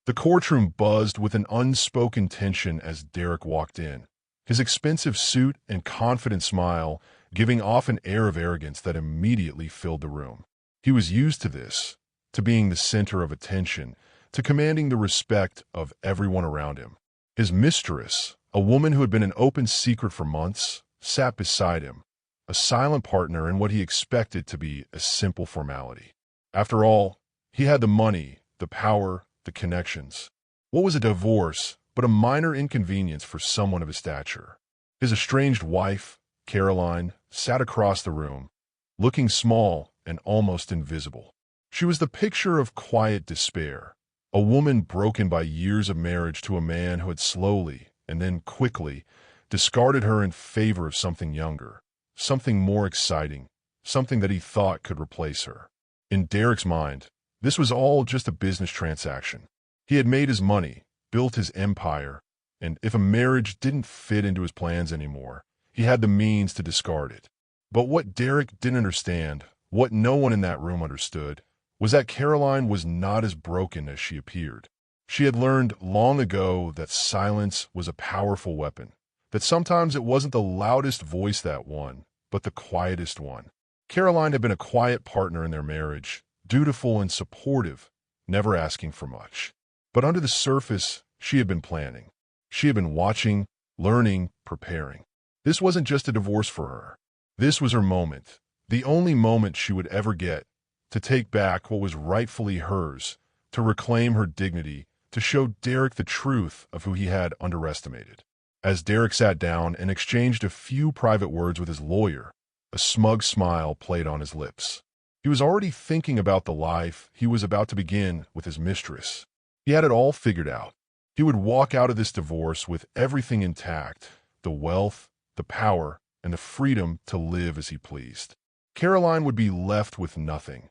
The courtroom buzzed with an unspoken tension as Derek walked in, his expensive suit and confident smile giving off an air of arrogance that immediately filled the room. He was used to this, to being the center of attention, to commanding the respect of everyone around him. His mistress, a woman who had been an open secret for months, sat beside him, a silent partner in what he expected to be a simple formality. After all, he had the money, the power, the connections. What was a divorce but a minor inconvenience for someone of his stature? His estranged wife, Caroline, sat across the room, looking small and almost invisible. She was the picture of quiet despair, a woman broken by years of marriage to a man who had slowly and then quickly discarded her in favor of something younger, something more exciting, something that he thought could replace her. In Derek's mind, this was all just a business transaction. He had made his money, built his empire, and if a marriage didn't fit into his plans anymore, he had the means to discard it. But what Derek didn't understand, what no one in that room understood, was that Caroline was not as broken as she appeared. She had learned long ago that silence was a powerful weapon, that sometimes it wasn't the loudest voice that won, but the quietest one. Caroline had been a quiet partner in their marriage, dutiful and supportive, never asking for much. But under the surface, she had been planning. She had been watching, learning, preparing. This wasn't just a divorce for her. This was her moment, the only moment she would ever get, to take back what was rightfully hers, to reclaim her dignity, to show Derek the truth of who he had underestimated. As Derek sat down and exchanged a few private words with his lawyer, a smug smile played on his lips. He was already thinking about the life he was about to begin with his mistress. He had it all figured out. He would walk out of this divorce with everything intact, the wealth, the power, and the freedom to live as he pleased. Caroline would be left with nothing,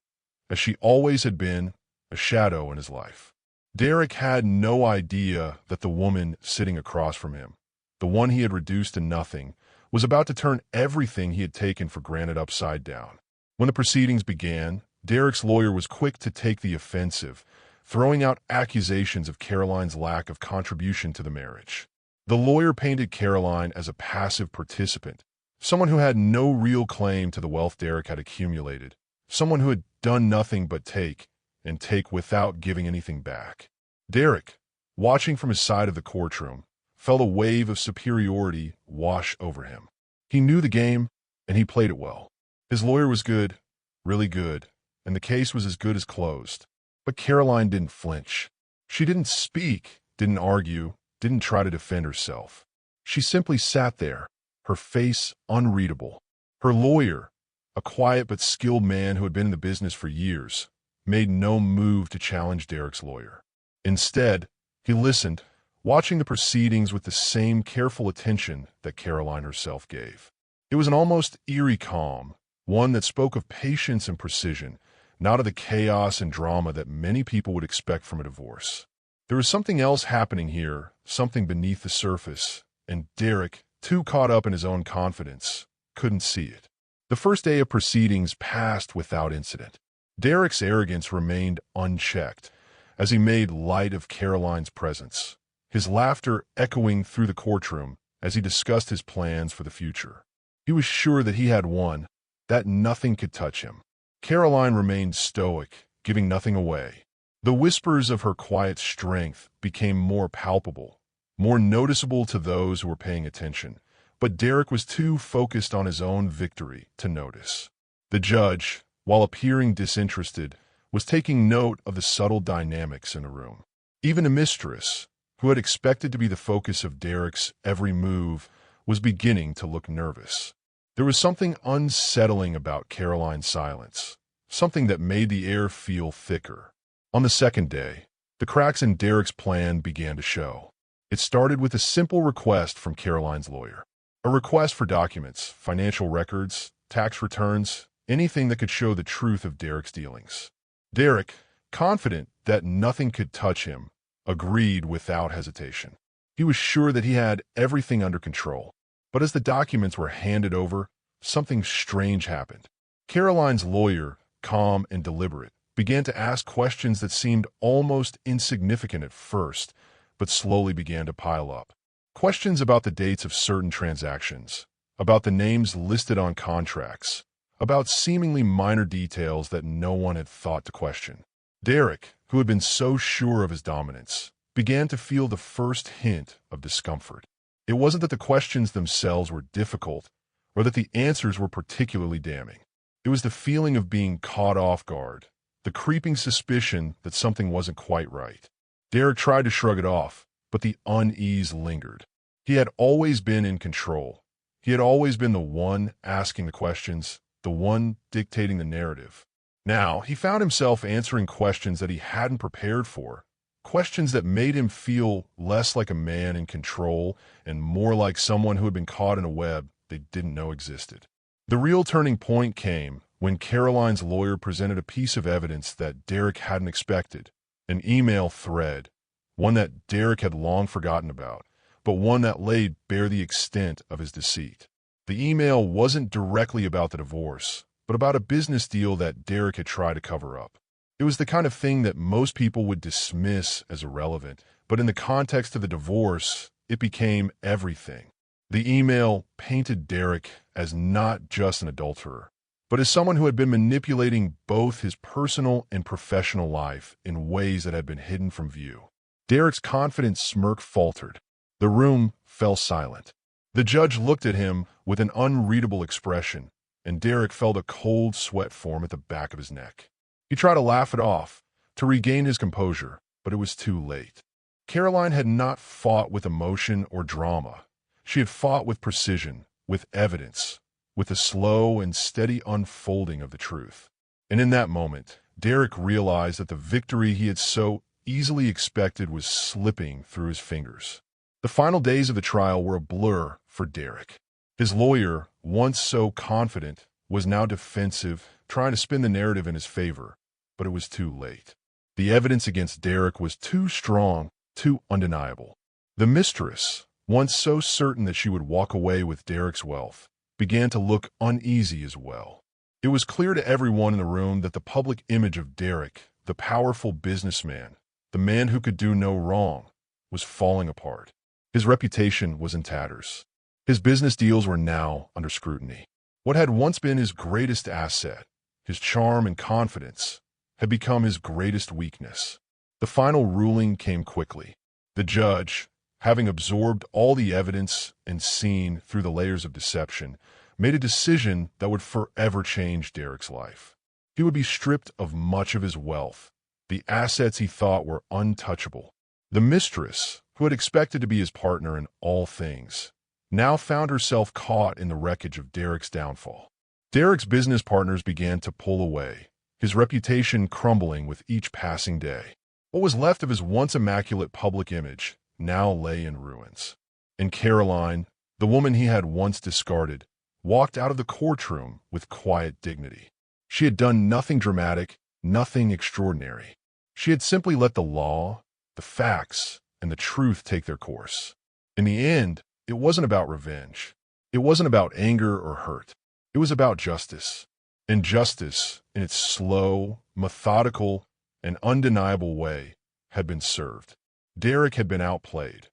as she always had been, a shadow in his life. Derek had no idea that the woman sitting across from him, the one he had reduced to nothing, was about to turn everything he had taken for granted upside down. When the proceedings began, Derek's lawyer was quick to take the offensive, throwing out accusations of Caroline's lack of contribution to the marriage. The lawyer painted Caroline as a passive participant, someone who had no real claim to the wealth Derek had accumulated, someone who had done nothing but take, and take without giving anything back. Derek, watching from his side of the courtroom, felt a wave of superiority wash over him. He knew the game, and he played it well. His lawyer was good, really good, and the case was as good as closed. But Caroline didn't flinch. She didn't speak, didn't argue, didn't try to defend herself. She simply sat there, her face unreadable. Her lawyer, a quiet but skilled man who had been in the business for years, made no move to challenge Derek's lawyer. Instead, he listened, watching the proceedings with the same careful attention that Caroline herself gave. It was an almost eerie calm, one that spoke of patience and precision, not of the chaos and drama that many people would expect from a divorce. There was something else happening here, something beneath the surface, and Derek, too caught up in his own confidence, couldn't see it. The first day of proceedings passed without incident. Derek's arrogance remained unchecked as he made light of Caroline's presence, his laughter echoing through the courtroom as he discussed his plans for the future. He was sure that he had won, that nothing could touch him. Caroline remained stoic, giving nothing away. The whispers of her quiet strength became more palpable, more noticeable to those who were paying attention, but Derek was too focused on his own victory to notice. The judge, while appearing disinterested, was taking note of the subtle dynamics in the room. Even the mistress, who had expected to be the focus of Derek's every move, was beginning to look nervous. There was something unsettling about Caroline's silence, something that made the air feel thicker. On the second day, the cracks in Derek's plan began to show. It started with a simple request from Caroline's lawyer. A request for documents, financial records, tax returns, anything that could show the truth of Derek's dealings. Derek, confident that nothing could touch him, agreed without hesitation. He was sure that he had everything under control. But as the documents were handed over, something strange happened. Caroline's lawyer, calm and deliberate, began to ask questions that seemed almost insignificant at first, but slowly began to pile up. Questions about the dates of certain transactions, about the names listed on contracts, about seemingly minor details that no one had thought to question. Derek, who had been so sure of his dominance, began to feel the first hint of discomfort. It wasn't that the questions themselves were difficult, or that the answers were particularly damning. It was the feeling of being caught off guard, the creeping suspicion that something wasn't quite right. Derek tried to shrug it off, but the unease lingered. He had always been in control. He had always been the one asking the questions, the one dictating the narrative. Now, he found himself answering questions that he hadn't prepared for, questions that made him feel less like a man in control and more like someone who had been caught in a web they didn't know existed. The real turning point came when Caroline's lawyer presented a piece of evidence that Derek hadn't expected, an email thread, one that Derek had long forgotten about, but one that laid bare the extent of his deceit. The email wasn't directly about the divorce, but about a business deal that Derek had tried to cover up. It was the kind of thing that most people would dismiss as irrelevant, but in the context of the divorce, it became everything. The email painted Derek as not just an adulterer, but as someone who had been manipulating both his personal and professional life in ways that had been hidden from view. Derek's confident smirk faltered. The room fell silent. The judge looked at him with an unreadable expression, and Derek felt a cold sweat form at the back of his neck. He tried to laugh it off, to regain his composure, but it was too late. Caroline had not fought with emotion or drama. She had fought with precision, with evidence, with a slow and steady unfolding of the truth. And in that moment, Derek realized that the victory he had so easily expected was slipping through his fingers. The final days of the trial were a blur for Derek. His lawyer, once so confident, was now defensive, trying to spin the narrative in his favor, but it was too late. The evidence against Derek was too strong, too undeniable. The mistress, once so certain that she would walk away with Derek's wealth, began to look uneasy as well. It was clear to everyone in the room that the public image of Derek, the powerful businessman, the man who could do no wrong, was falling apart. His reputation was in tatters. His business deals were now under scrutiny. What had once been his greatest asset, his charm and confidence, had become his greatest weakness. The final ruling came quickly. The judge, having absorbed all the evidence and seen through the layers of deception, made a decision that would forever change Derek's life. He would be stripped of much of his wealth, the assets he thought were untouchable. The mistress, who had expected to be his partner in all things, now found herself caught in the wreckage of Derek's downfall. Derek's business partners began to pull away, his reputation crumbling with each passing day. What was left of his once immaculate public image now lay in ruins. And Caroline, the woman he had once discarded, walked out of the courtroom with quiet dignity. She had done nothing dramatic, nothing extraordinary. She had simply let the law, the facts, and the truth take their course. In the end, it wasn't about revenge. It wasn't about anger or hurt. It was about justice. And justice, in its slow, methodical, and undeniable way, had been served. Derek had been outplayed,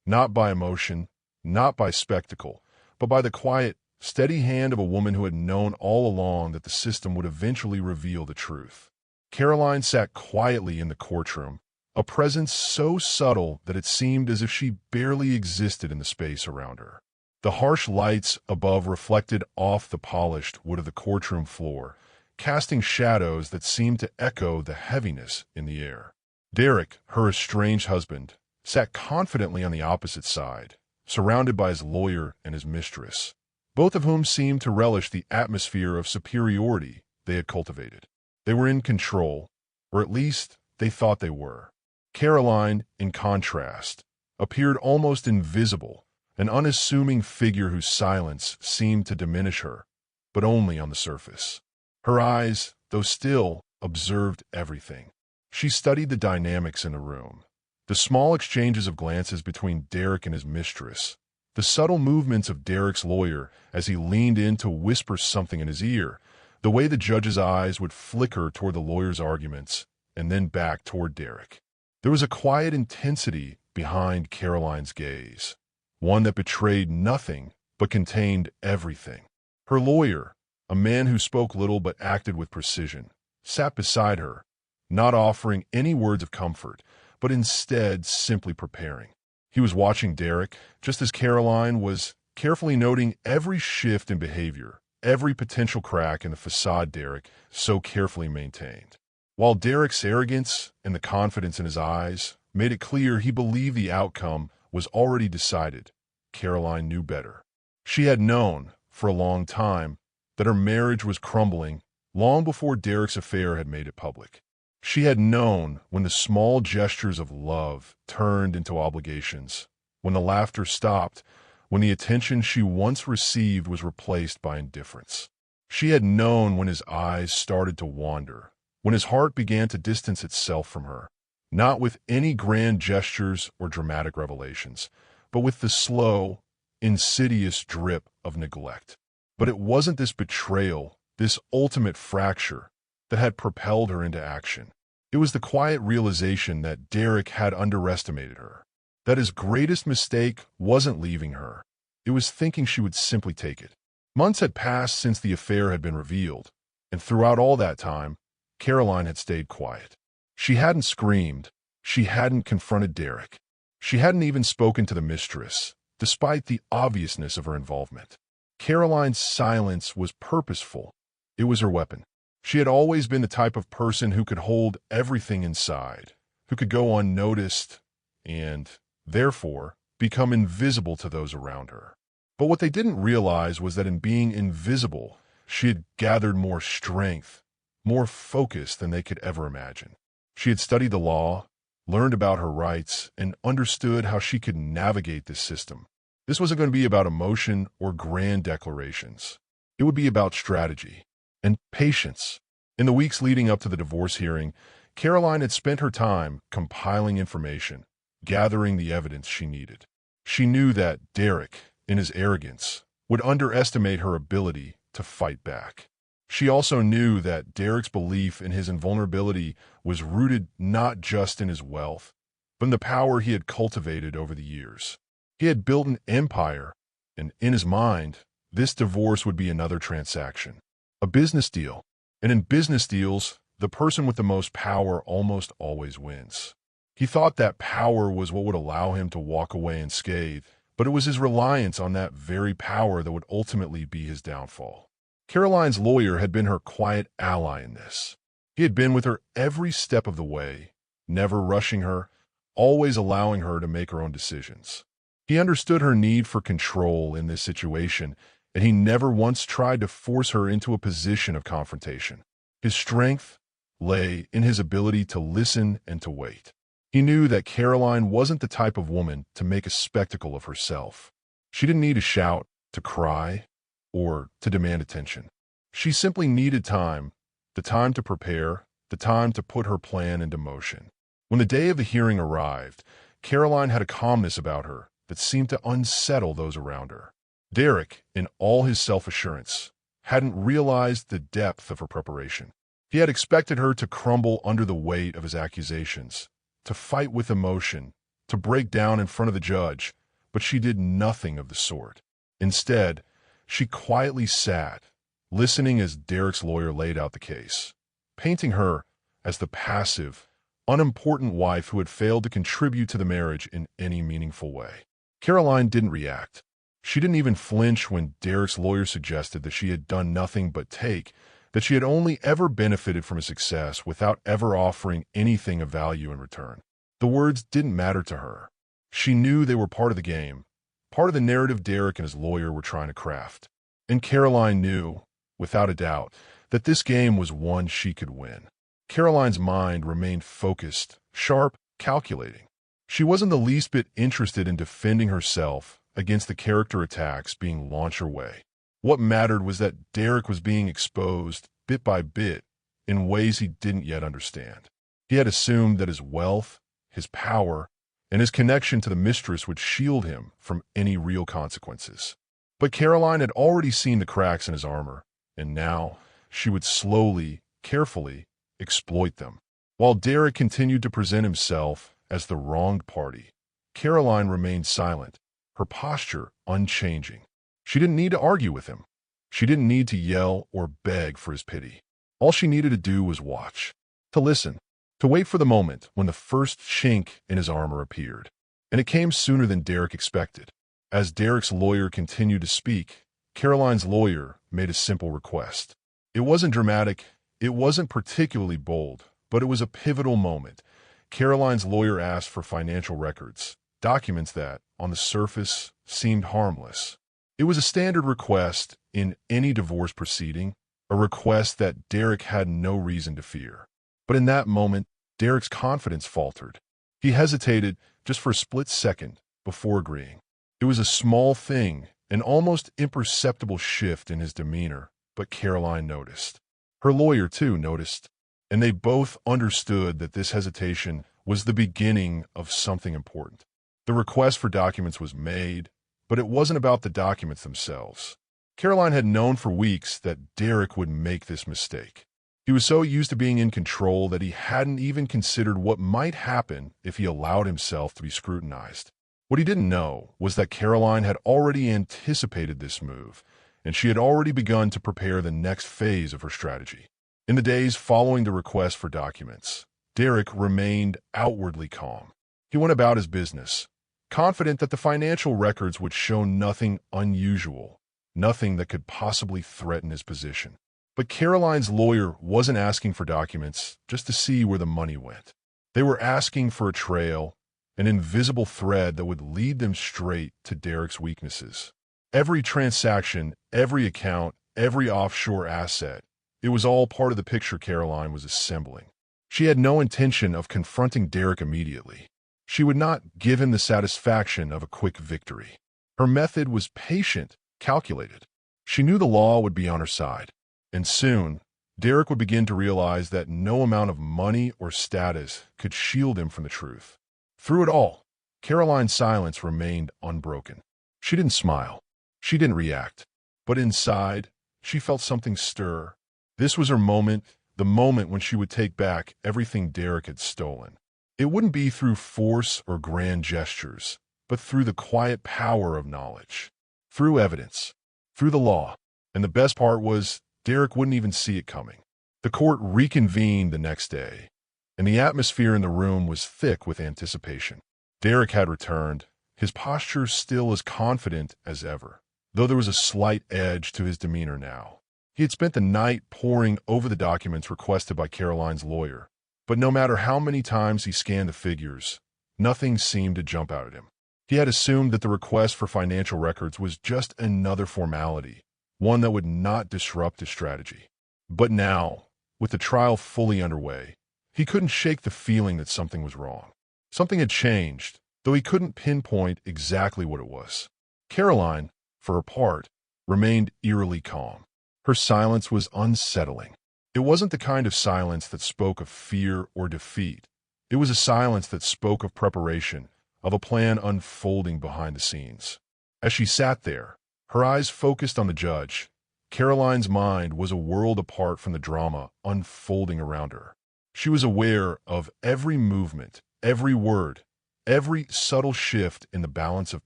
not by emotion, not by spectacle, but by the quiet, steady hand of a woman who had known all along that the system would eventually reveal the truth. Caroline sat quietly in the courtroom, a presence so subtle that it seemed as if she barely existed in the space around her. The harsh lights above reflected off the polished wood of the courtroom floor, casting shadows that seemed to echo the heaviness in the air. Derek, her estranged husband, sat confidently on the opposite side, surrounded by his lawyer and his mistress, both of whom seemed to relish the atmosphere of superiority they had cultivated. They were in control, or at least they thought they were. Caroline, in contrast, appeared almost invisible, an unassuming figure whose silence seemed to diminish her, but only on the surface. Her eyes, though still, observed everything. She studied the dynamics in the room, the small exchanges of glances between Derek and his mistress, the subtle movements of Derek's lawyer as he leaned in to whisper something in his ear, The way the judge's eyes would flicker toward the lawyer's arguments and then back toward Derek. There was a quiet intensity behind Caroline's gaze, one that betrayed nothing but contained everything. Her lawyer, a man who spoke little but acted with precision, sat beside her, not offering any words of comfort, but instead simply preparing. He was watching Derek, just as Caroline was carefully noting every shift in behavior, every potential crack in the facade Derek so carefully maintained. While Derek's arrogance and the confidence in his eyes made it clear he believed the outcome was already decided, Caroline knew better. She had known, for a long time, that her marriage was crumbling long before Derek's affair had made it public. She had known when the small gestures of love turned into obligations, when the laughter stopped, when the attention she once received was replaced by indifference. She had known when his eyes started to wander, when his heart began to distance itself from her, not with any grand gestures or dramatic revelations, but with the slow, insidious drip of neglect. But it wasn't this betrayal, this ultimate fracture, that had propelled her into action. It was the quiet realization that Derek had underestimated her, that his greatest mistake wasn't leaving her. It was thinking she would simply take it. Months had passed since the affair had been revealed, and throughout all that time, Caroline had stayed quiet. She hadn't screamed. She hadn't confronted Derek. She hadn't even spoken to the mistress, despite the obviousness of her involvement. Caroline's silence was purposeful. It was her weapon. She had always been the type of person who could hold everything inside, who could go unnoticed and, therefore, become invisible to those around her. But what they didn't realize was that in being invisible, she had gathered more strength, more focus than they could ever imagine. She had studied the law, learned about her rights, and understood how she could navigate this system. This wasn't going to be about emotion or grand declarations. It would be about strategy and patience. In the weeks leading up to the divorce hearing, Caroline had spent her time compiling information, gathering the evidence she needed. She knew that Derek, in his arrogance, would underestimate her ability to fight back. She also knew that Derek's belief in his invulnerability was rooted not just in his wealth, but in the power he had cultivated over the years. He had built an empire, and in his mind, this divorce would be another transaction, a business deal. And in business deals, the person with the most power almost always wins. He thought that power was what would allow him to walk away unscathed, but it was his reliance on that very power that would ultimately be his downfall. Caroline's lawyer had been her quiet ally in this. He had been with her every step of the way, never rushing her, always allowing her to make her own decisions. He understood her need for control in this situation, and he never once tried to force her into a position of confrontation. His strength lay in his ability to listen and to wait. He knew that Caroline wasn't the type of woman to make a spectacle of herself. She didn't need to shout, to cry, or to demand attention. She simply needed time, the time to prepare, the time to put her plan into motion. When the day of the hearing arrived, Caroline had a calmness about her that seemed to unsettle those around her. Derek, in all his self-assurance, hadn't realized the depth of her preparation. He had expected her to crumble under the weight of his accusations, to fight with emotion, to break down in front of the judge, but she did nothing of the sort. Instead, she quietly sat, listening as Derek's lawyer laid out the case, painting her as the passive, unimportant wife who had failed to contribute to the marriage in any meaningful way. Caroline didn't react. She didn't even flinch when Derek's lawyer suggested that she had done nothing but take, that she had only ever benefited from his success without ever offering anything of value in return. The words didn't matter to her. She knew they were part of the game, part of the narrative Derek and his lawyer were trying to craft. And Caroline knew, without a doubt, that this game was one she could win. Caroline's mind remained focused, sharp, calculating. She wasn't the least bit interested in defending herself against the character attacks being launched her way. What mattered was that Derek was being exposed, bit by bit, in ways he didn't yet understand. He had assumed that his wealth, his power, and his connection to the mistress would shield him from any real consequences. But Caroline had already seen the cracks in his armor, and now, she would slowly, carefully exploit them. While Derek continued to present himself as the wronged party, Caroline remained silent, her posture unchanging. She didn't need to argue with him. She didn't need to yell or beg for his pity. All she needed to do was watch, to listen, to wait for the moment when the first chink in his armor appeared. And it came sooner than Derek expected. As Derek's lawyer continued to speak, Caroline's lawyer made a simple request. It wasn't dramatic, it wasn't particularly bold, but it was a pivotal moment. Caroline's lawyer asked for financial records, documents that, on the surface, seemed harmless. It was a standard request in any divorce proceeding, a request that Derek had no reason to fear. But in that moment, Derek's confidence faltered. He hesitated just for a split second before agreeing. It was a small thing, an almost imperceptible shift in his demeanor, but Caroline noticed. Her lawyer, too, noticed, and they both understood that this hesitation was the beginning of something important. The request for documents was made, but it wasn't about the documents themselves. Caroline had known for weeks that Derek would make this mistake. He was so used to being in control that he hadn't even considered what might happen if he allowed himself to be scrutinized. What he didn't know was that Caroline had already anticipated this move, and she had already begun to prepare the next phase of her strategy. In the days following the request for documents, Derek remained outwardly calm. He went about his business, confident that the financial records would show nothing unusual, nothing that could possibly threaten his position. But Caroline's lawyer wasn't asking for documents just to see where the money went. They were asking for a trail, an invisible thread that would lead them straight to Derek's weaknesses. Every transaction, every account, every offshore asset, it was all part of the picture Caroline was assembling. She had no intention of confronting Derek immediately. She would not give him the satisfaction of a quick victory. Her method was patient, calculated. She knew the law would be on her side. And soon, Derek would begin to realize that no amount of money or status could shield him from the truth. Through it all, Caroline's silence remained unbroken. She didn't smile. She didn't react. But inside, she felt something stir. This was her moment, the moment when she would take back everything Derek had stolen. It wouldn't be through force or grand gestures, but through the quiet power of knowledge, through evidence, through the law. And the best part was, Derek wouldn't even see it coming. The court reconvened the next day, and the atmosphere in the room was thick with anticipation. Derek had returned, his posture still as confident as ever, though there was a slight edge to his demeanor now. He had spent the night poring over the documents requested by Caroline's lawyer, but no matter how many times he scanned the figures, nothing seemed to jump out at him. He had assumed that the request for financial records was just another formality, one that would not disrupt his strategy. But now, with the trial fully underway, he couldn't shake the feeling that something was wrong. Something had changed, though he couldn't pinpoint exactly what it was. Caroline, for her part, remained eerily calm. Her silence was unsettling. It wasn't the kind of silence that spoke of fear or defeat. It was a silence that spoke of preparation, of a plan unfolding behind the scenes. As she sat there, her eyes focused on the judge, Caroline's mind was a world apart from the drama unfolding around her. She was aware of every movement, every word, every subtle shift in the balance of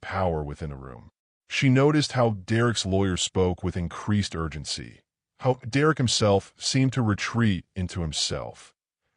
power within the room. She noticed how Derek's lawyer spoke with increased urgency, how Derek himself seemed to retreat into himself,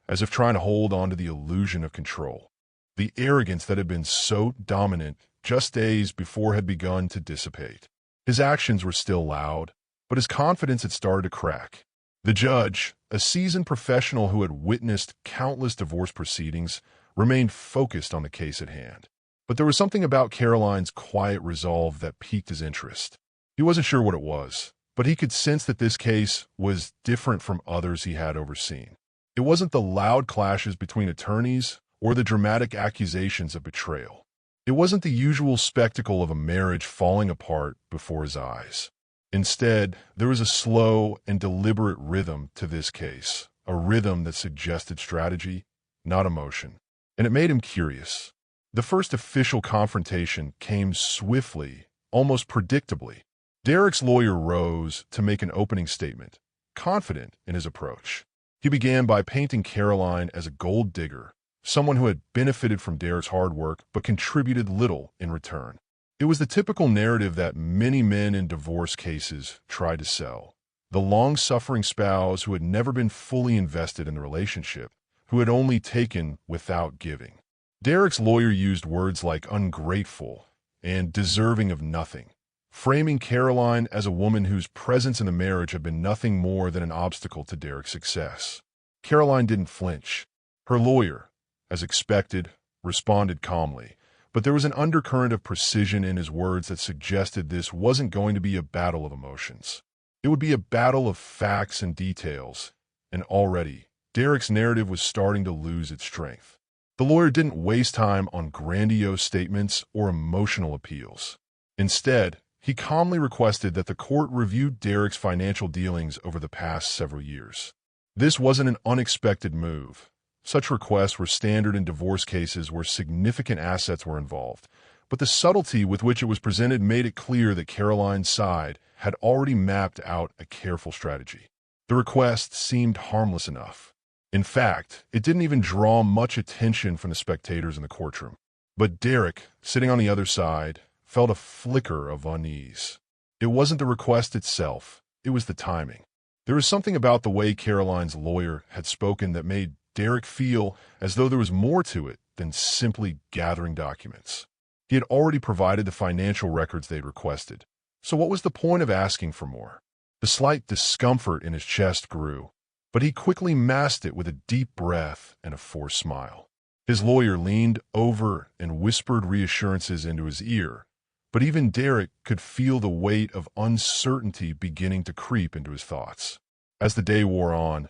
as if trying to hold on to the illusion of control. The arrogance that had been so dominant just days before had begun to dissipate. His actions were still loud, but his confidence had started to crack. The judge, a seasoned professional who had witnessed countless divorce proceedings, remained focused on the case at hand. But there was something about Caroline's quiet resolve that piqued his interest. He wasn't sure what it was, but he could sense that this case was different from others he had overseen. It wasn't the loud clashes between attorneys or the dramatic accusations of betrayal. It wasn't the usual spectacle of a marriage falling apart before his eyes. Instead, there was a slow and deliberate rhythm to this case, a rhythm that suggested strategy, not emotion. And it made him curious. The first official confrontation came swiftly, almost predictably. Derek's lawyer rose to make an opening statement, confident in his approach. He began by painting Caroline as a gold digger, someone who had benefited from Derek's hard work but contributed little in return. It was the typical narrative that many men in divorce cases tried to sell. The long-suffering spouse who had never been fully invested in the relationship, who had only taken without giving. Derek's lawyer used words like ungrateful and deserving of nothing, framing Caroline as a woman whose presence in the marriage had been nothing more than an obstacle to Derek's success. Caroline didn't flinch. Her lawyer, as expected, responded calmly, but there was an undercurrent of precision in his words that suggested this wasn't going to be a battle of emotions. It would be a battle of facts and details, and already, Derek's narrative was starting to lose its strength. The lawyer didn't waste time on grandiose statements or emotional appeals. Instead, he calmly requested that the court review Derek's financial dealings over the past several years. This wasn't an unexpected move. Such requests were standard in divorce cases where significant assets were involved, but the subtlety with which it was presented made it clear that Caroline's side had already mapped out a careful strategy. The request seemed harmless enough. In fact, it didn't even draw much attention from the spectators in the courtroom. But Derek, sitting on the other side, felt a flicker of unease. It wasn't the request itself, it was the timing. There was something about the way Caroline's lawyer had spoken that made Derek feel as though there was more to it than simply gathering documents. He had already provided the financial records they'd requested, so what was the point of asking for more? The slight discomfort in his chest grew, but he quickly masked it with a deep breath and a forced smile. His lawyer leaned over and whispered reassurances into his ear, but even Derek could feel the weight of uncertainty beginning to creep into his thoughts. As the day wore on,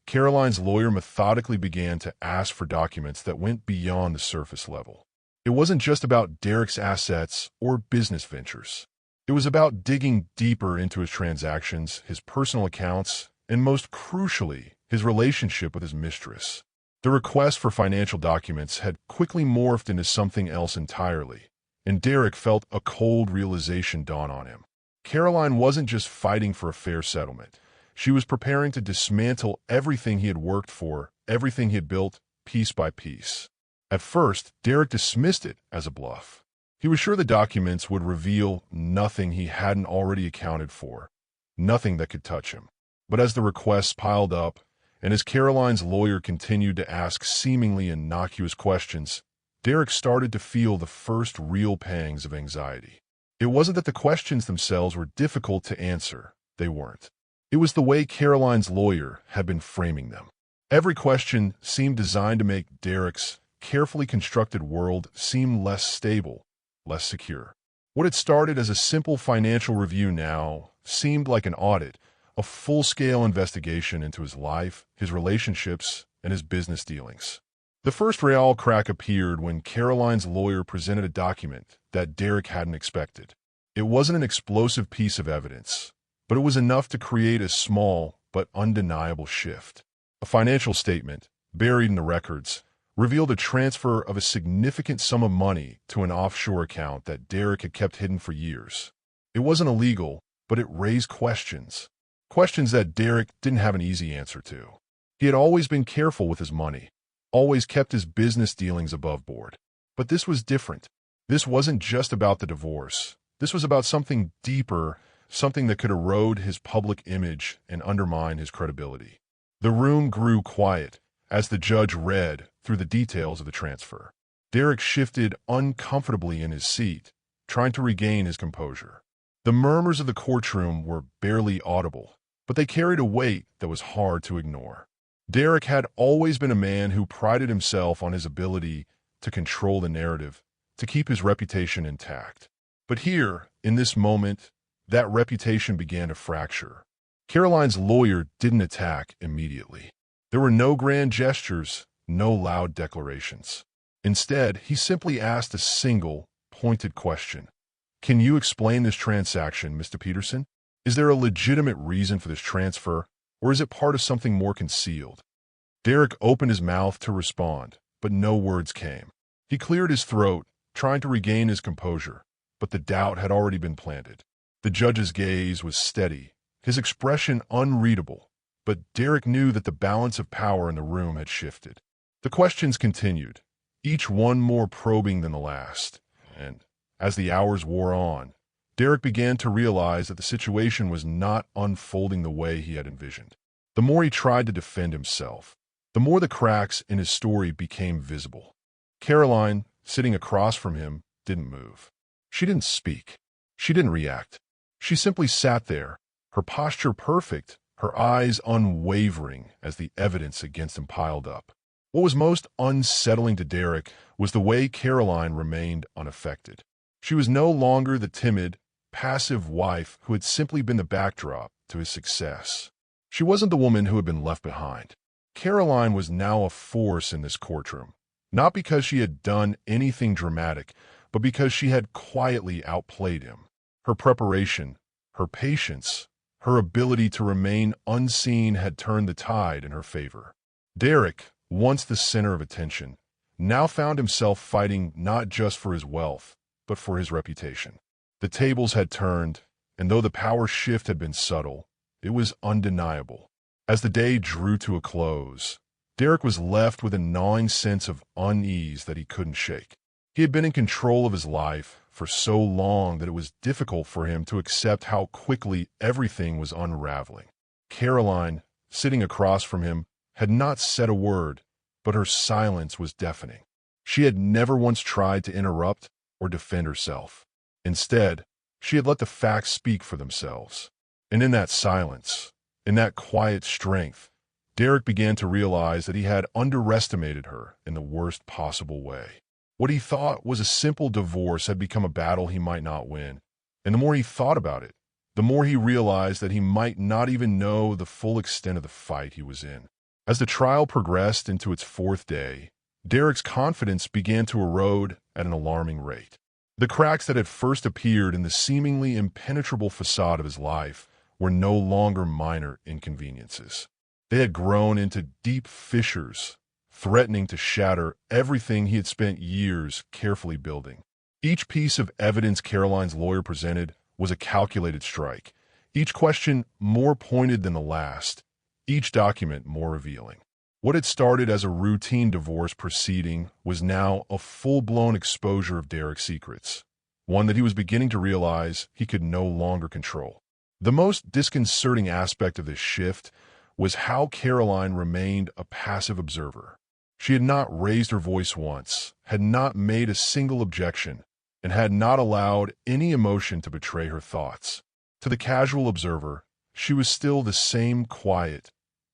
Caroline's lawyer methodically began to ask for documents that went beyond the surface level. It wasn't just about Derek's assets or business ventures. It was about digging deeper into his transactions, his personal accounts, and most crucially, his relationship with his mistress. The request for financial documents had quickly morphed into something else entirely, and Derek felt a cold realization dawn on him. Caroline wasn't just fighting for a fair settlement. She was preparing to dismantle everything he had worked for, everything he had built, piece by piece. At first, Derek dismissed it as a bluff. He was sure the documents would reveal nothing he hadn't already accounted for, nothing that could touch him. But as the requests piled up, and as Caroline's lawyer continued to ask seemingly innocuous questions, Derek started to feel the first real pangs of anxiety. It wasn't that the questions themselves were difficult to answer. They weren't. It was the way Caroline's lawyer had been framing them. Every question seemed designed to make Derek's carefully constructed world seem less stable, less secure. What had started as a simple financial review now seemed like an audit, a full-scale investigation into his life, his relationships, and his business dealings. The first real crack appeared when Caroline's lawyer presented a document that Derek hadn't expected. It wasn't an explosive piece of evidence, but it was enough to create a small but undeniable shift. A financial statement, buried in the records, revealed a transfer of a significant sum of money to an offshore account that Derek had kept hidden for years. It wasn't illegal, but it raised questions. Questions that Derek didn't have an easy answer to. He had always been careful with his money, always kept his business dealings above board. But this was different. This wasn't just about the divorce. This was about something deeper, something that could erode his public image and undermine his credibility. The room grew quiet as the judge read through the details of the transfer. Derek shifted uncomfortably in his seat, trying to regain his composure. The murmurs of the courtroom were barely audible, but they carried a weight that was hard to ignore. Derek had always been a man who prided himself on his ability to control the narrative, to keep his reputation intact. But here, in this moment, that reputation began to fracture. Caroline's lawyer didn't attack immediately. There were no grand gestures, no loud declarations. Instead, he simply asked a single, pointed question. "Can you explain this transaction, Mr. Peterson? Is there a legitimate reason for this transfer, or is it part of something more concealed?" Derek opened his mouth to respond, but no words came. He cleared his throat, trying to regain his composure, but the doubt had already been planted. The judge's gaze was steady, his expression unreadable, but Derek knew that the balance of power in the room had shifted. The questions continued, each one more probing than the last, and as the hours wore on, Derek began to realize that the situation was not unfolding the way he had envisioned. The more he tried to defend himself, the more the cracks in his story became visible. Caroline, sitting across from him, didn't move. She didn't speak. She didn't react. She simply sat there, her posture perfect, her eyes unwavering as the evidence against him piled up. What was most unsettling to Derek was the way Caroline remained unaffected. She was no longer the timid, passive wife who had simply been the backdrop to his success. She wasn't the woman who had been left behind. Caroline was now a force in this courtroom, not because she had done anything dramatic, but because she had quietly outplayed him. Her preparation, her patience, her ability to remain unseen had turned the tide in her favor. Derek, once the center of attention, now found himself fighting not just for his wealth, but for his reputation. The tables had turned, and though the power shift had been subtle, it was undeniable. As the day drew to a close, Derek was left with a gnawing sense of unease that he couldn't shake. He had been in control of his life for so long that it was difficult for him to accept how quickly everything was unraveling. Caroline, sitting across from him, had not said a word, but her silence was deafening. She had never once tried to interrupt or defend herself. Instead, she had let the facts speak for themselves. And in that silence, in that quiet strength, Derek began to realize that he had underestimated her in the worst possible way. What he thought was a simple divorce had become a battle he might not win, and the more he thought about it, the more he realized that he might not even know the full extent of the fight he was in. As the trial progressed into its fourth day, Derek's confidence began to erode at an alarming rate. The cracks that had first appeared in the seemingly impenetrable facade of his life were no longer minor inconveniences. They had grown into deep fissures, threatening to shatter everything he had spent years carefully building. Each piece of evidence Caroline's lawyer presented was a calculated strike, each question more pointed than the last, each document more revealing. What had started as a routine divorce proceeding was now a full-blown exposure of Derek's secrets, one that he was beginning to realize he could no longer control. The most disconcerting aspect of this shift was how Caroline remained a passive observer. She had not raised her voice once, had not made a single objection, and had not allowed any emotion to betray her thoughts. To the casual observer, she was still the same quiet,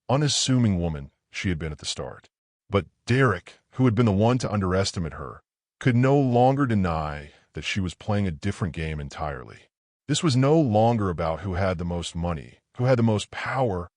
unassuming woman she had been at the start. But Derek, who had been the one to underestimate her, could no longer deny that she was playing a different game entirely. This was no longer about who had the most money, who had the most power,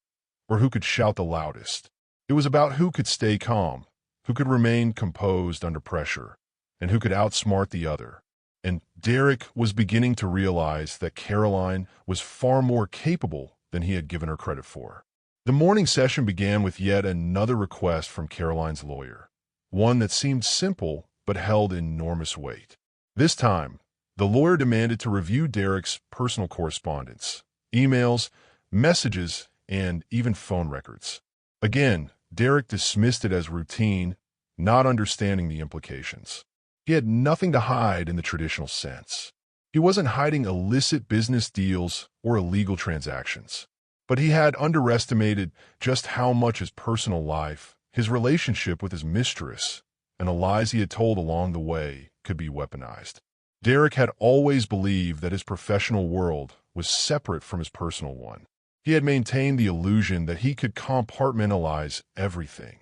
or who could shout the loudest. It was about who could stay calm, who could remain composed under pressure, and who could outsmart the other. And Derek was beginning to realize that Caroline was far more capable than he had given her credit for. The morning session began with yet another request from Caroline's lawyer, one that seemed simple but held enormous weight. This time, the lawyer demanded to review Derek's personal correspondence, emails, messages, and even phone records. Again, Derek dismissed it as routine, not understanding the implications. He had nothing to hide in the traditional sense. He wasn't hiding illicit business deals or illegal transactions. But he had underestimated just how much his personal life, his relationship with his mistress, and the lies he had told along the way could be weaponized. Derek had always believed that his professional world was separate from his personal one. He had maintained the illusion that he could compartmentalize everything.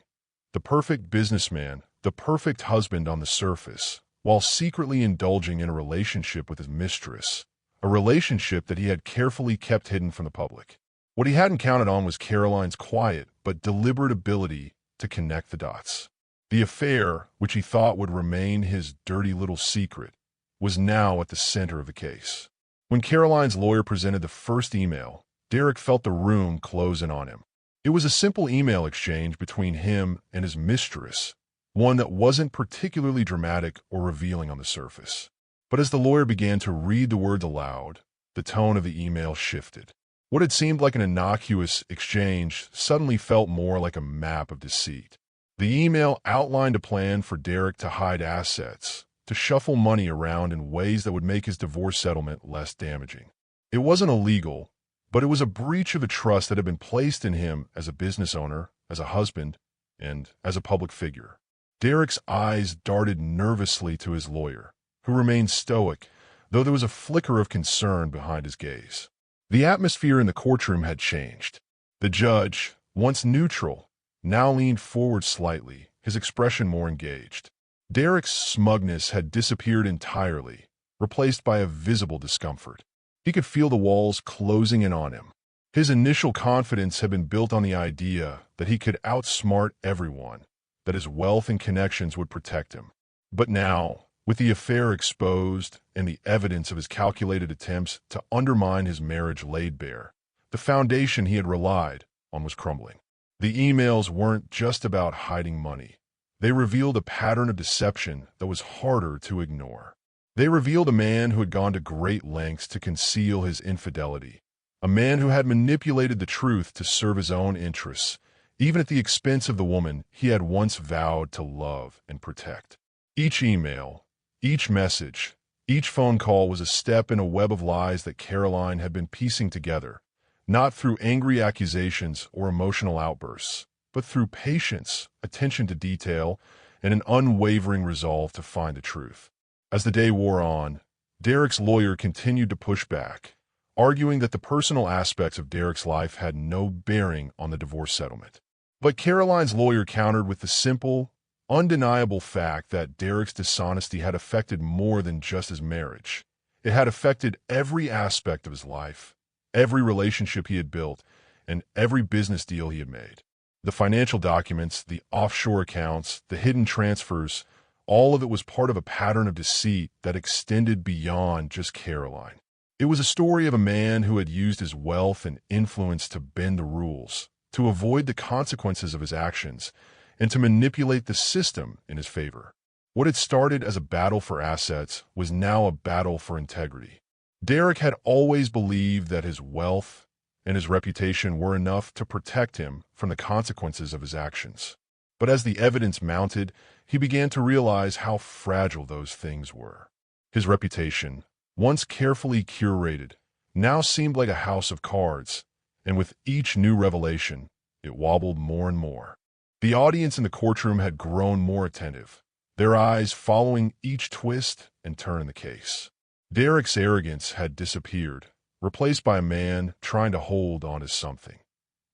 The perfect businessman, the perfect husband on the surface, while secretly indulging in a relationship with his mistress, a relationship that he had carefully kept hidden from the public. What he hadn't counted on was Caroline's quiet but deliberate ability to connect the dots. The affair, which he thought would remain his dirty little secret, was now at the center of the case. When Caroline's lawyer presented the first email, Derek felt the room close in on him. It was a simple email exchange between him and his mistress, one that wasn't particularly dramatic or revealing on the surface. But as the lawyer began to read the words aloud, the tone of the email shifted. What had seemed like an innocuous exchange suddenly felt more like a map of deceit. The email outlined a plan for Derek to hide assets, to shuffle money around in ways that would make his divorce settlement less damaging. It wasn't illegal, but it was a breach of a trust that had been placed in him as a business owner, as a husband, and as a public figure. Derek's eyes darted nervously to his lawyer, who remained stoic, though there was a flicker of concern behind his gaze. The atmosphere in the courtroom had changed. The judge, once neutral, now leaned forward slightly, his expression more engaged. Derek's smugness had disappeared entirely, replaced by a visible discomfort. He could feel the walls closing in on him. His initial confidence had been built on the idea that he could outsmart everyone, that his wealth and connections would protect him. But now, with the affair exposed and the evidence of his calculated attempts to undermine his marriage laid bare, the foundation he had relied on was crumbling. The emails weren't just about hiding money. They revealed a pattern of deception that was harder to ignore. They revealed a man who had gone to great lengths to conceal his infidelity, a man who had manipulated the truth to serve his own interests, even at the expense of the woman he had once vowed to love and protect. Each email, each message, each phone call was a step in a web of lies that Caroline had been piecing together, not through angry accusations or emotional outbursts, but through patience, attention to detail, and an unwavering resolve to find the truth. As the day wore on, Derek's lawyer continued to push back, arguing that the personal aspects of Derek's life had no bearing on the divorce settlement. But Caroline's lawyer countered with the simple, undeniable fact that Derek's dishonesty had affected more than just his marriage. It had affected every aspect of his life, every relationship he had built, and every business deal he had made. The financial documents, the offshore accounts, the hidden transfers, all of it was part of a pattern of deceit that extended beyond just Caroline. It was a story of a man who had used his wealth and influence to bend the rules, to avoid the consequences of his actions, and to manipulate the system in his favor. What had started as a battle for assets was now a battle for integrity. Derek had always believed that his wealth and his reputation were enough to protect him from the consequences of his actions. But as the evidence mounted, he began to realize how fragile those things were. His reputation, once carefully curated, now seemed like a house of cards, and with each new revelation, it wobbled more and more. The audience in the courtroom had grown more attentive, their eyes following each twist and turn in the case. Derek's arrogance had disappeared, replaced by a man trying to hold on to something,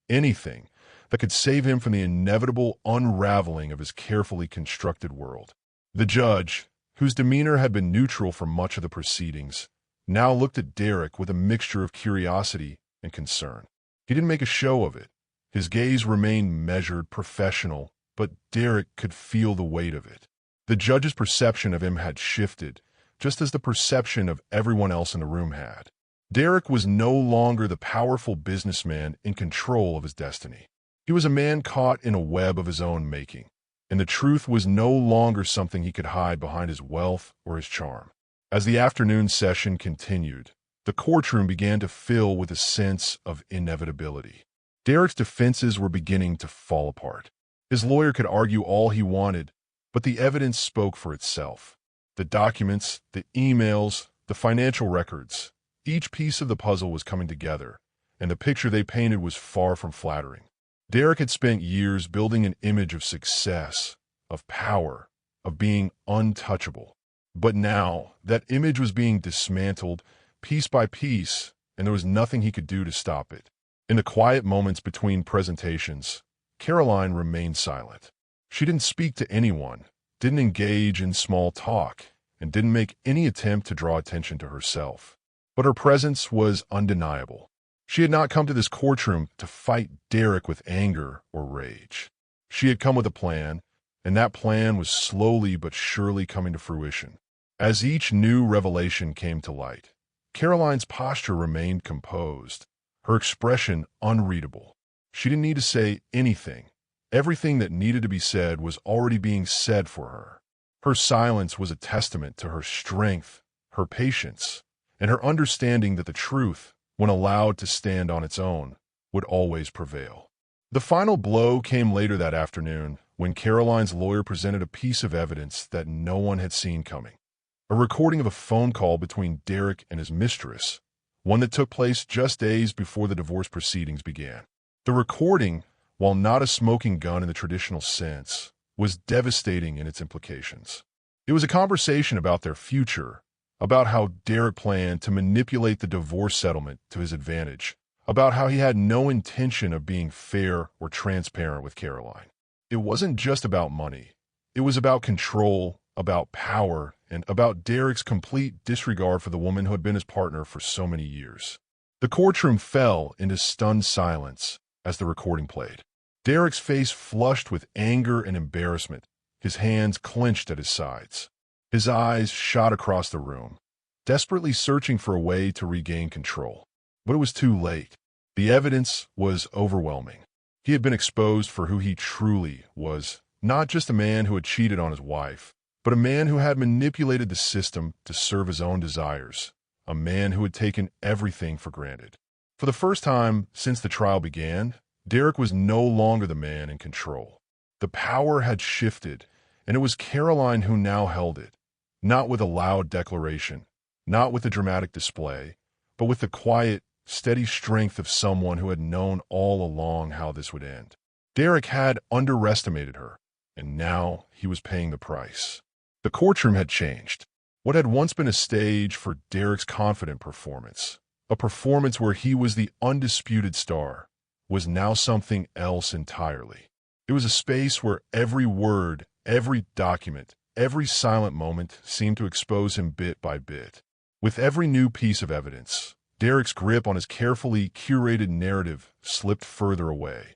anything that could save him from the inevitable unraveling of his carefully constructed world. The judge, whose demeanor had been neutral for much of the proceedings, now looked at Derek with a mixture of curiosity and concern. He didn't make a show of it. His gaze remained measured, professional, but Derek could feel the weight of it. The judge's perception of him had shifted, just as the perception of everyone else in the room had. Derek was no longer the powerful businessman in control of his destiny. He was a man caught in a web of his own making, and the truth was no longer something he could hide behind his wealth or his charm. As the afternoon session continued, the courtroom began to fill with a sense of inevitability. Derek's defenses were beginning to fall apart. His lawyer could argue all he wanted, but the evidence spoke for itself. The documents, the emails, the financial records, each piece of the puzzle was coming together, and the picture they painted was far from flattering. Derek had spent years building an image of success, of power, of being untouchable. But now, that image was being dismantled piece by piece, and there was nothing he could do to stop it. In the quiet moments between presentations, Caroline remained silent. She didn't speak to anyone, didn't engage in small talk, and didn't make any attempt to draw attention to herself. But her presence was undeniable. She had not come to this courtroom to fight Derek with anger or rage. She had come with a plan, and that plan was slowly but surely coming to fruition. As each new revelation came to light, Caroline's posture remained composed, her expression unreadable. She didn't need to say anything. Everything that needed to be said was already being said for her. Her silence was a testament to her strength, her patience, and her understanding that the truth, when allowed to stand on its own, would always prevail. The final blow came later that afternoon when Caroline's lawyer presented a piece of evidence that no one had seen coming. A recording of a phone call between Derek and his mistress, one that took place just days before the divorce proceedings began. The recording, while not a smoking gun in the traditional sense, was devastating in its implications. It was a conversation about their future, about how Derek planned to manipulate the divorce settlement to his advantage, about how he had no intention of being fair or transparent with Caroline. It wasn't just about money. It was about control, about power, and about Derek's complete disregard for the woman who had been his partner for so many years. The courtroom fell into stunned silence as the recording played. Derek's face flushed with anger and embarrassment, his hands clenched at his sides. His eyes shot across the room, desperately searching for a way to regain control. But it was too late. The evidence was overwhelming. He had been exposed for who he truly was, not just a man who had cheated on his wife, but a man who had manipulated the system to serve his own desires, a man who had taken everything for granted. For the first time since the trial began, Derek was no longer the man in control. The power had shifted, and it was Caroline who now held it, not with a loud declaration, not with a dramatic display, but with the quiet, steady strength of someone who had known all along how this would end. Derek had underestimated her, and now he was paying the price. The courtroom had changed. What had once been a stage for Derek's confident performance, a performance where he was the undisputed star, was now something else entirely. It was a space where every word, every document, every silent moment seemed to expose him bit by bit. With every new piece of evidence, Derek's grip on his carefully curated narrative slipped further away.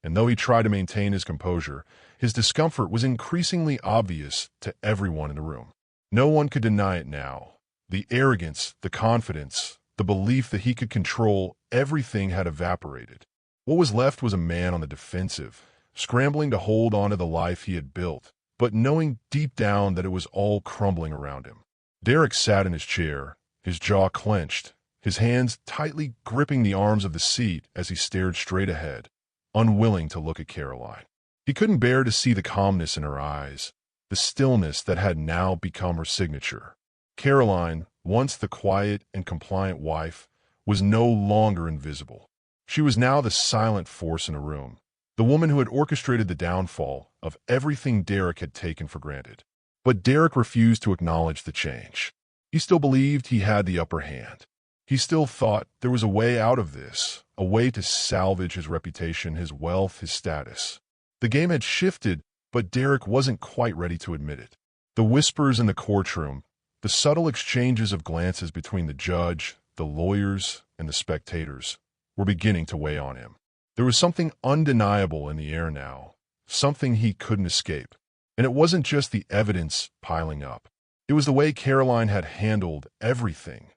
And though he tried to maintain his composure, his discomfort was increasingly obvious to everyone in the room. No one could deny it now. The arrogance, the confidence, the belief that he could control everything had evaporated. What was left was a man on the defensive, scrambling to hold on to the life he had built, but knowing deep down that it was all crumbling around him. Derek sat in his chair, his jaw clenched, his hands tightly gripping the arms of the seat as he stared straight ahead, unwilling to look at Caroline. He couldn't bear to see the calmness in her eyes, the stillness that had now become her signature. Caroline, once the quiet and compliant wife, was no longer invisible. She was now the silent force in a room, the woman who had orchestrated the downfall of everything Derek had taken for granted. But Derek refused to acknowledge the change. He still believed he had the upper hand. He still thought there was a way out of this, a way to salvage his reputation, his wealth, his status. The game had shifted, but Derek wasn't quite ready to admit it. The whispers in the courtroom, the subtle exchanges of glances between the judge, the lawyers, and the spectators, were beginning to weigh on him. There was something undeniable in the air now, something he couldn't escape. And it wasn't just the evidence piling up. It was the way Caroline had handled everything.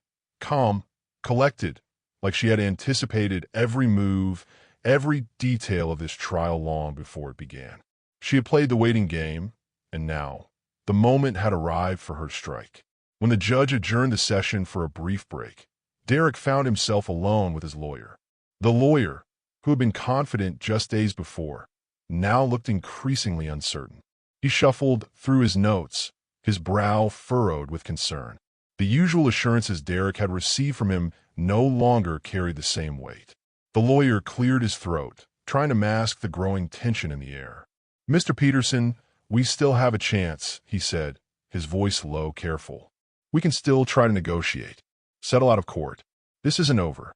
Calm, collected, like she had anticipated every move, every detail of this trial long before it began. She had played the waiting game, and now, the moment had arrived for her strike. When the judge adjourned the session for a brief break, Derek found himself alone with his lawyer. The lawyer, who had been confident just days before, now looked increasingly uncertain. He shuffled through his notes, his brow furrowed with concern. The usual assurances Derek had received from him no longer carried the same weight. The lawyer cleared his throat, trying to mask the growing tension in the air. "Mr. Peterson, we still have a chance," he said, his voice low, careful. "We can still try to negotiate, settle out of court. This isn't over."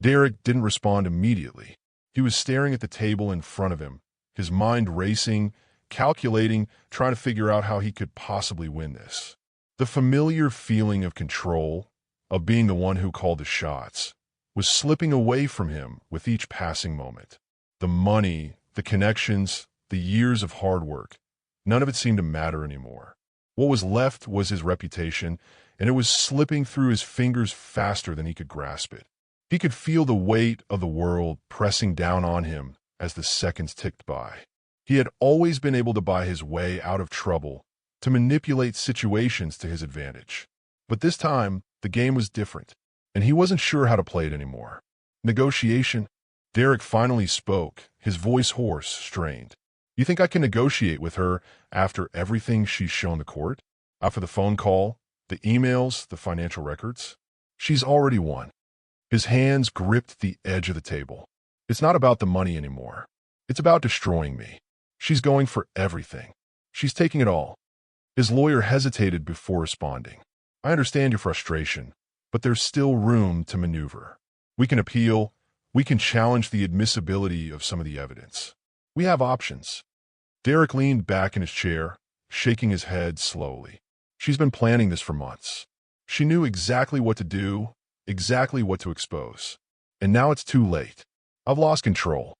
Derek didn't respond immediately. He was staring at the table in front of him, his mind racing, calculating, trying to figure out how he could possibly win this. The familiar feeling of control, of being the one who called the shots, was slipping away from him with each passing moment. The money, the connections, the years of hard work, none of it seemed to matter anymore. What was left was his reputation, and it was slipping through his fingers faster than he could grasp it. He could feel the weight of the world pressing down on him as the seconds ticked by. He had always been able to buy his way out of trouble, to manipulate situations to his advantage. But this time, the game was different. and he wasn't sure how to play it anymore. Negotiation? Derek finally spoke, his voice hoarse, strained. You think I can negotiate with her after everything she's shown the court? After the phone call, the emails, the financial records? She's already won. His hands gripped the edge of the table. It's not about the money anymore. It's about destroying me. She's going for everything. She's taking it all. His lawyer hesitated before responding. I understand your frustration, but there's still room to maneuver. We can appeal. We can challenge the admissibility of some of the evidence. We have options. Derek leaned back in his chair, shaking his head slowly. She's been planning this for months. She knew exactly what to do, exactly what to expose. And now it's too late. I've lost control.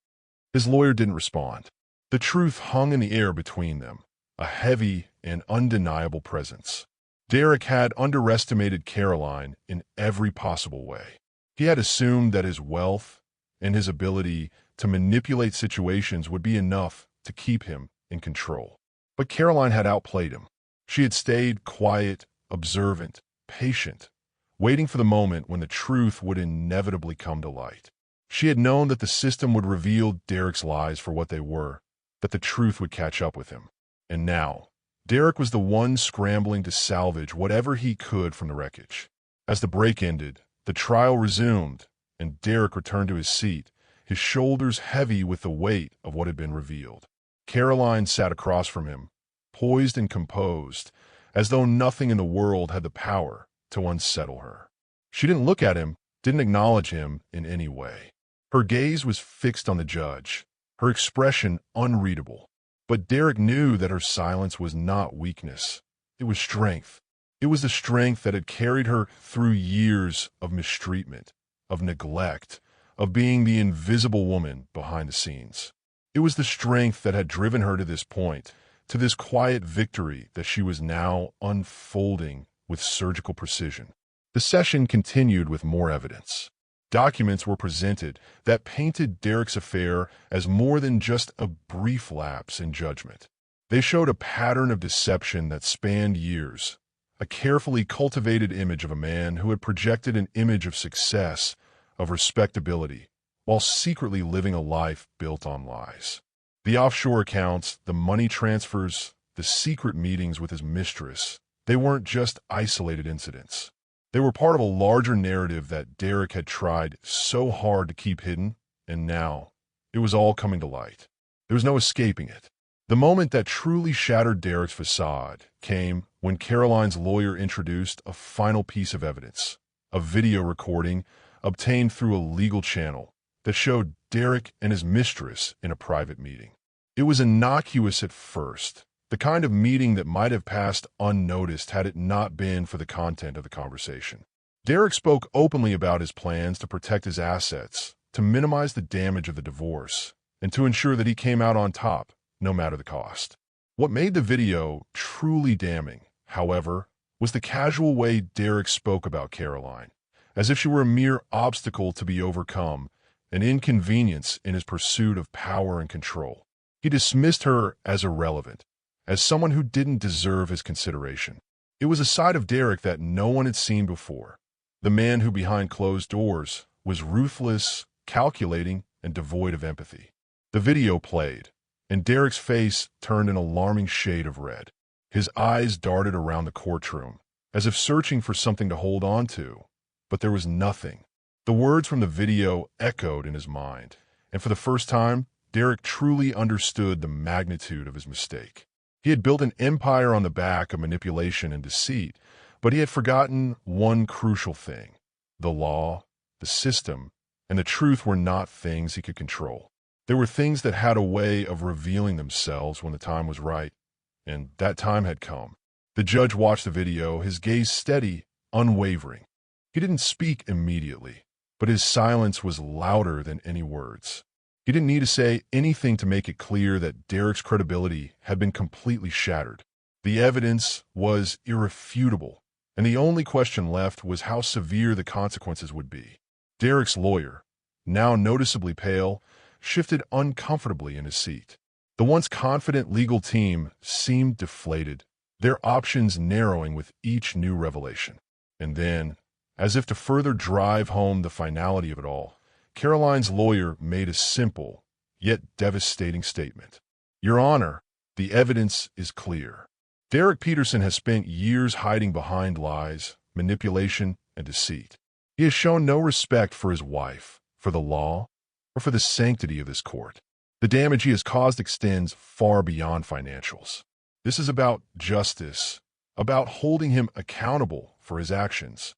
His lawyer didn't respond. The truth hung in the air between them, a heavy and undeniable presence. Derek had underestimated Caroline in every possible way. He had assumed that his wealth and his ability to manipulate situations would be enough to keep him in control. But Caroline had outplayed him. She had stayed quiet, observant, patient, waiting for the moment when the truth would inevitably come to light. She had known that the system would reveal Derek's lies for what they were, that the truth would catch up with him. And now, Derek was the one scrambling to salvage whatever he could from the wreckage. As the break ended, the trial resumed, and Derek returned to his seat, his shoulders heavy with the weight of what had been revealed. Caroline sat across from him, poised and composed, as though nothing in the world had the power to unsettle her. She didn't look at him, didn't acknowledge him in any way. Her gaze was fixed on the judge, her expression unreadable. But Derek knew that her silence was not weakness. It was strength. It was the strength that had carried her through years of mistreatment, of neglect, of being the invisible woman behind the scenes. It was the strength that had driven her to this point, to this quiet victory that she was now unfolding with surgical precision. The session continued with more evidence. Documents were presented that painted Derek's affair as more than just a brief lapse in judgment. They showed a pattern of deception that spanned years, a carefully cultivated image of a man who had projected an image of success, of respectability, while secretly living a life built on lies. The offshore accounts, the money transfers, the secret meetings with his mistress, they weren't just isolated incidents. They were part of a larger narrative that Derek had tried so hard to keep hidden, and now it was all coming to light. There was no escaping it. The moment that truly shattered Derek's facade came when Caroline's lawyer introduced a final piece of evidence, a video recording obtained through a legal channel that showed Derek and his mistress in a private meeting. It was innocuous at first, the kind of meeting that might have passed unnoticed had it not been for the content of the conversation. Derek spoke openly about his plans to protect his assets, to minimize the damage of the divorce, and to ensure that he came out on top, no matter the cost. What made the video truly damning, however, was the casual way Derek spoke about Caroline, as if she were a mere obstacle to be overcome, an inconvenience in his pursuit of power and control. He dismissed her as irrelevant, as someone who didn't deserve his consideration. It was a side of Derek that no one had seen before. The man who behind closed doors was ruthless, calculating, and devoid of empathy. The video played, and Derek's face turned an alarming shade of red. His eyes darted around the courtroom, as if searching for something to hold on to, but there was nothing. The words from the video echoed in his mind, and for the first time, Derek truly understood the magnitude of his mistake. He had built an empire on the back of manipulation and deceit, but he had forgotten one crucial thing. The law, the system, and the truth were not things he could control. They were things that had a way of revealing themselves when the time was right, and that time had come. The judge watched the video, his gaze steady, unwavering. He didn't speak immediately, but his silence was louder than any words. He didn't need to say anything to make it clear that Derek's credibility had been completely shattered. The evidence was irrefutable, and the only question left was how severe the consequences would be. Derek's lawyer, now noticeably pale, shifted uncomfortably in his seat. The once confident legal team seemed deflated, their options narrowing with each new revelation. And then, As if to further drive home the finality of it all, Caroline's lawyer made a simple, yet devastating statement. Your Honor, the evidence is clear. Derek Peterson has spent years hiding behind lies, manipulation, and deceit. He has shown no respect for his wife, for the law, or for the sanctity of this court. The damage he has caused extends far beyond financials. This is about justice, about holding him accountable for his actions.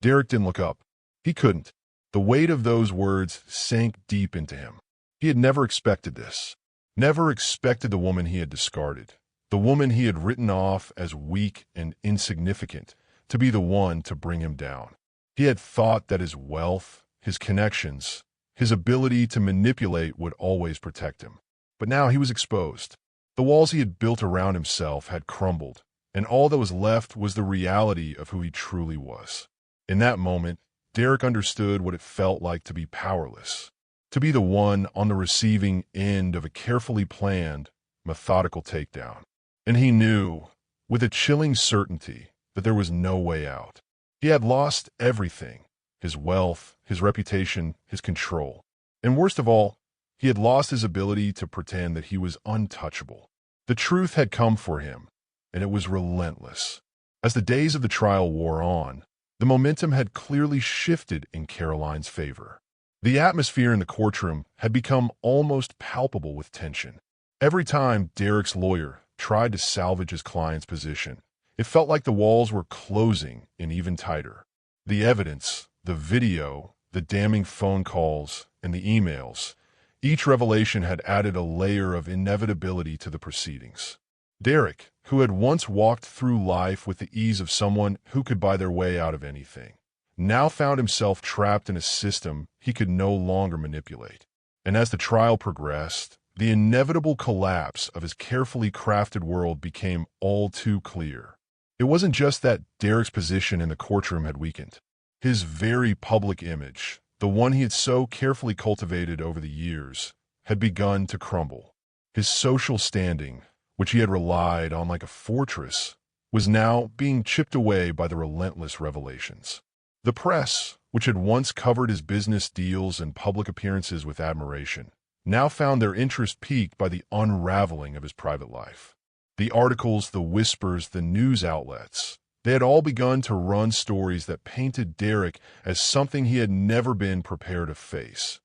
Derek didn't look up. He couldn't. The weight of those words sank deep into him. He had never expected this. Never expected the woman he had discarded, the woman he had written off as weak and insignificant, to be the one to bring him down. He had thought that his wealth, his connections, his ability to manipulate would always protect him. But now he was exposed. The walls he had built around himself had crumbled, and all that was left was the reality of who he truly was. In that moment, Derek understood what it felt like to be powerless, to be the one on the receiving end of a carefully planned, methodical takedown. And he knew, with a chilling certainty, that there was no way out. He had lost everything: his wealth, his reputation, his control. And worst of all, he had lost his ability to pretend that he was untouchable. The truth had come for him, and it was relentless. As the days of the trial wore on, the momentum had clearly shifted in Caroline's favor. The atmosphere in the courtroom had become almost palpable with tension. Every time Derek's lawyer tried to salvage his client's position, it felt like the walls were closing in even tighter. The evidence, the video, the damning phone calls, and the emails, each revelation had added a layer of inevitability to the proceedings. Derek, who had once walked through life with the ease of someone who could buy their way out of anything, now found himself trapped in a system he could no longer manipulate. And as the trial progressed, the inevitable collapse of his carefully crafted world became all too clear. It wasn't just that Derek's position in the courtroom had weakened. His very public image, the one he had so carefully cultivated over the years, had begun to crumble. His social standing, which he had relied on like a fortress, was now being chipped away by the relentless revelations. The press, which had once covered his business deals and public appearances with admiration, now found their interest piqued by the unraveling of his private life. The articles, the whispers, the news outlets, they had all begun to run stories that painted Derek as something he had never been prepared to face: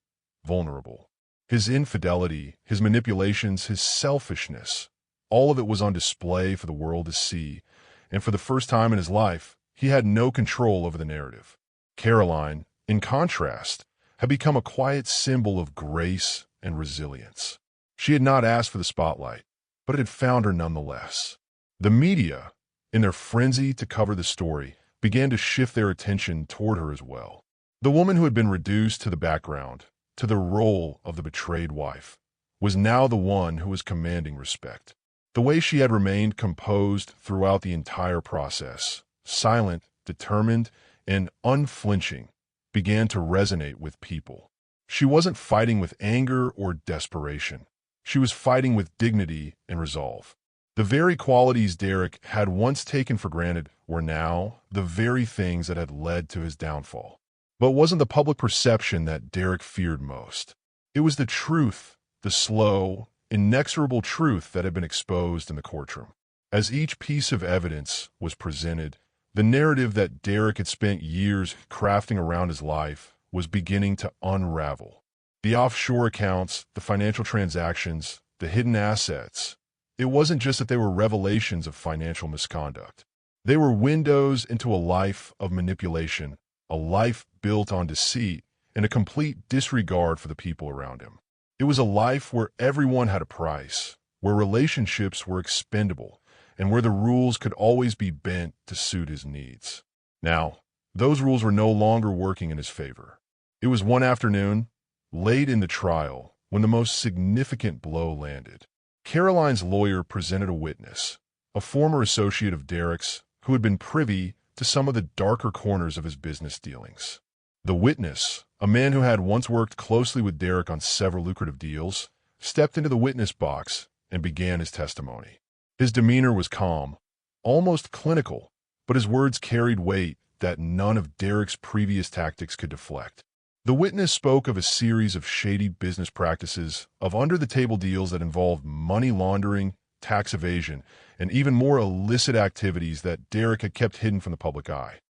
vulnerable. His infidelity, his manipulations, his selfishness, all of it was on display for the world to see, and for the first time in his life, he had no control over the narrative. Caroline, in contrast, had become a quiet symbol of grace and resilience. She had not asked for the spotlight, but it had found her nonetheless. The media, in their frenzy to cover the story, began to shift their attention toward her as well. The woman who had been reduced to the background, to the role of the betrayed wife, was now the one who was commanding respect. The way she had remained composed throughout the entire process, silent, determined, and unflinching, began to resonate with people. She wasn't fighting with anger or desperation. She was fighting with dignity and resolve. The very qualities Derek had once taken for granted were now the very things that had led to his downfall. But it wasn't the public perception that Derek feared most. It was the truth, the slow, inexorable truth that had been exposed in the courtroom. As each piece of evidence was presented, the narrative that Derek had spent years crafting around his life was beginning to unravel. The offshore accounts, the financial transactions, the hidden assets. It wasn't just that they were revelations of financial misconduct. They were windows into a life of manipulation, a life built on deceit, and a complete disregard for the people around him. It was a life where everyone had a price, where relationships were expendable, and where the rules could always be bent to suit his needs. Now, those rules were no longer working in his favor. It was one afternoon, late in the trial, when the most significant blow landed. Caroline's lawyer presented a witness, a former associate of Derek's who had been privy to some of the darker corners of his business dealings. The witness, a man who had once worked closely with Derek on several lucrative deals, stepped into the witness box and began his testimony. His demeanor was calm, almost clinical, but his words carried weight that none of Derek's previous tactics could deflect. The witness spoke of a series of shady business practices, of under-the-table deals that involved money laundering, tax evasion, and even more illicit activities that Derek had kept hidden from the public eye.